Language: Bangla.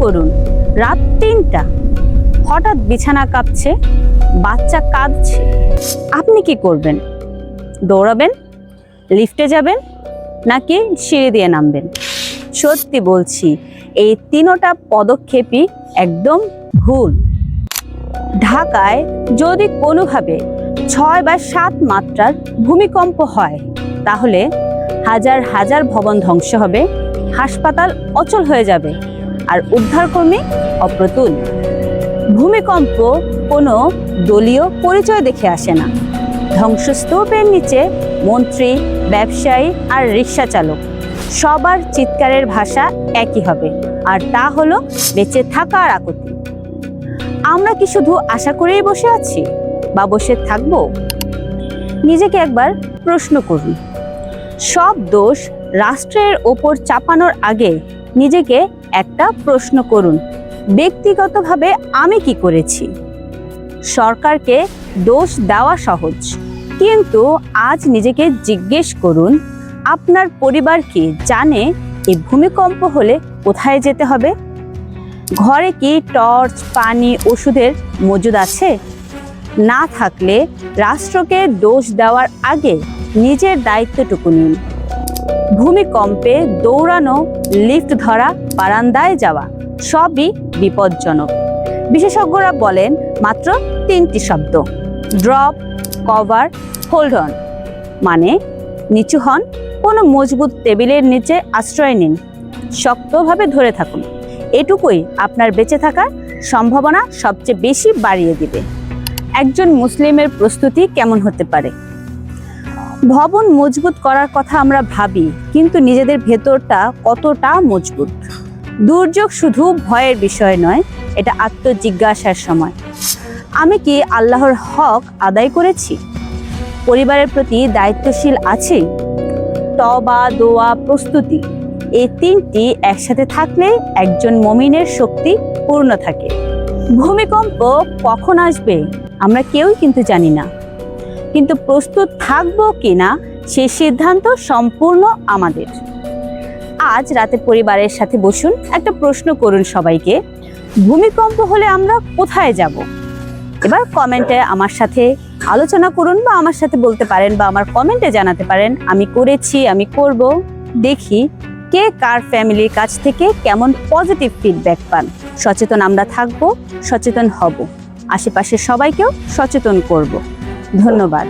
করুন, রাত ৩টা, হঠাৎ বিছানা কাঁপছে, বাচ্চা কাঁদছে, আপনি কি করবেন? দৌড়াবেন, লিফটে যাবেন, নাকি সিঁড়ি দিয়ে নামবেন? সত্যি বলছি, এই তিনটা পদক্ষেপই একদম ভুল। ঢাকায় যদি কোনোভাবে ৬ বা ৭ মাত্রার ভূমিকম্প হয়, তাহলে হাজার হাজার ভবন ধ্বংস হবে, হাসপাতাল অচল হয়ে যাবে, আর উদ্ধারকর্মী অপ্রতুল। ভূমিকম্প কোনো দলীয় পরিচয় দেখে আসে না। ধ্বংসস্তূপের নিচে মন্ত্রী, ব্যবসায়ী আর রিক্সা চালক সবার চিৎকারের ভাষা একই হবে, আর তা হলো বেঁচে থাকার আকুতি। আমরা কি শুধু আশা করেই বসে আছি বা বসে থাকবো? নিজেকে একবার প্রশ্ন করুন। সব দোষ রাষ্ট্রের ওপর চাপানোর আগে নিজেকে একটা প্রশ্ন করুন, ব্যক্তিগতভাবে আমি কি করেছি? সরকারকে দোষ দেওয়া সহজ, কিন্তু আজ নিজেকে জিজ্ঞেস করুন, আপনার পরিবার কি জানে এই ভূমিকম্প হলে কোথায় যেতে হবে? ঘরে কি টর্চ, পানি, ওষুধের মজুদ আছে? না থাকলে রাষ্ট্রকে দোষ দেওয়ার আগে নিজের দায়িত্বটুকু নিন। ভূমিকম্পে দৌড়ানো, লিফট ধরা, বারান্দায় যাওয়া সবই বিপজ্জনক। বিশেষজ্ঞরা বলেন মাত্র 3টি শব্দ: ড্রপ, কভার, হোল্ড অন। মানে নিচু হন, কোনো মজবুত টেবিলের নিচে আশ্রয় নিন, শক্তভাবে ধরে থাকুন। এটুকুই আপনার বেঁচে থাকার সম্ভাবনা সবচেয়ে বেশি বাড়িয়ে দিবে। একজন মুসলিমের প্রস্তুতি কেমন হতে পারে? ভবন মজবুত করার কথা আমরা ভাবি, কিন্তু নিজেদের ভেতরটা কতটা মজবুত? দুর্যোগ শুধু ভয়ের বিষয় নয়, এটা আত্মজিজ্ঞাসার সময়। আমি কি আল্লাহর হক আদায় করেছি? পরিবারের প্রতি দায়িত্বশীল আছি? তওবা, দোয়া, প্রস্তুতি, এই 3টি একসাথে থাকলে একজন মুমিনের শক্তি পূর্ণ থাকে। ভূমিকম্প কখন আসবে আমরা কেউই কিন্তু জানি না, কিন্তু প্রস্তুত থাকবো কিনা সেই সিদ্ধান্ত সম্পূর্ণ আমাদের। আজ রাতে পরিবারের সাথে বসুন, একটা প্রশ্ন করুন সবাইকে, ভূমিকম্প হলে আমরা কোথায় যাব? এবার কমেন্টে আমার সাথে আলোচনা করুন, বা আমার সাথে বলতে পারেন, বা আমার কমেন্টে জানাতে পারেন আমি করেছি, আমি করব। দেখি কে কার ফ্যামিলির কাছ থেকে কেমন পজিটিভ ফিডব্যাক পান। সচেতন আমরা থাকবো, সচেতন হব, আশেপাশের সবাইকেও সচেতন করব। ধন্যবাদ।